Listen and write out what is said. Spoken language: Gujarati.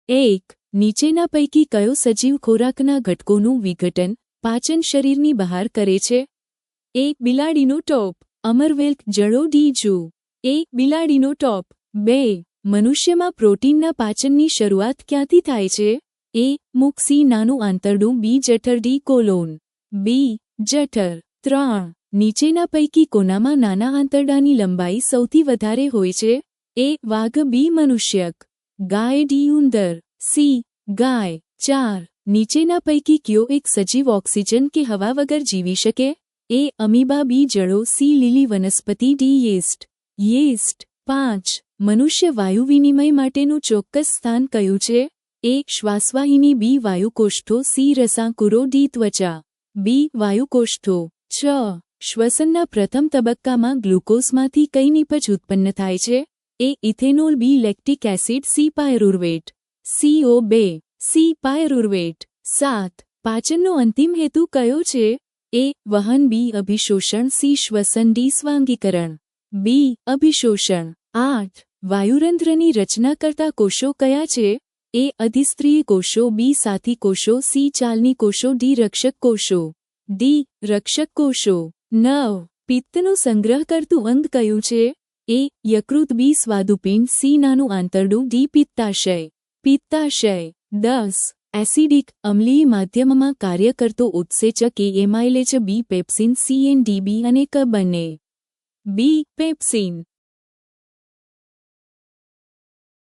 એક. નીચેના પૈકી કયો સજીવ ખોરાકના ઘટકોનું વિઘટન પાચન શરીરની બહાર કરે છે? એ. બિલાડીનો ટોપ. અમરવેલ્ક જળો ડી જૂ. એ. બિલાડીનો ટોપ. 2. મનુષ્યમાં પ્રોટીનના પાચનની શરૂઆત ક્યાંથી થાય છે? એ. મુખ. સી. નાનું આંતરડું. બી. જઠર. ડી. કોલોન. બી. જઠર. 3. નીચેના પૈકી કોનામાં નાના આંતરડાની લંબાઈ સૌથી વધારે હોય છે? એ. વાઘ. બી. મનુષ્યક. ગાય. ડી. ઉંદર. સી. ગાય. 4. નીચેના પૈકી કયો એક સજીવ ઓક્સિજન કે હવા વગર જીવી શકે? એ. અમીબા. બી. જળો. સી. લીલી વનસ્પતિ. ડી. યીસ્ટ. યીસ્ટ. 5. મનુષ્ય વાયુ વિનિમય માટેનું ચોક્કસ સ્થાન કયું છે? એ. શ્વાસવાહિની. બી. વાયુકોષ્ઠો. સી. રસાંકુરો. ડી. ત્વચા. બી. વાયુકોષ્ઠો. 6. શ્વસનના પ્રથમ તબક્કામાં ગ્લુકોઝમાંથી કઈ નીપજ ઉત્પન્ન થાય છે? A. Ethanol. B. Lactic acid. C. Pyruvate. CO2. C. Pyruvate. 7. પાચનનો અંતિમ હેતુ કયો છે? એ. વહન. બી. અભિશોષણ. સી. શ્વસન. ડી. સ્વાંગીકરણ. બી. અભિશોષણ. 8. વાયુરંધ્રની રચના કરતા કોષો કયા છે? એ. અધિસ્ત્રીય કોષો. બી. સાથી કોષો. સી. ચાલની કોષો. ડી. રક્ષક કોષો. ડી. રક્ષક કોષો. 9. પિત્તનો સંગ્રહ કરતું અંગ કયું છે? એ. યકૃત. બી. સ્વાદુપિંડ. સી. નાનું આંતરડું. ડી. પિત્તાશય. પિત્તાશય. 10. એસિડિક અમ્લીય માધ્યમમાં કાર્ય કરતો ઉત્સેચક. એ. એમાઇલેજ. બી. પેપ્સિન. સી. NDB અને ક બંને. બી. પેપ્સિન.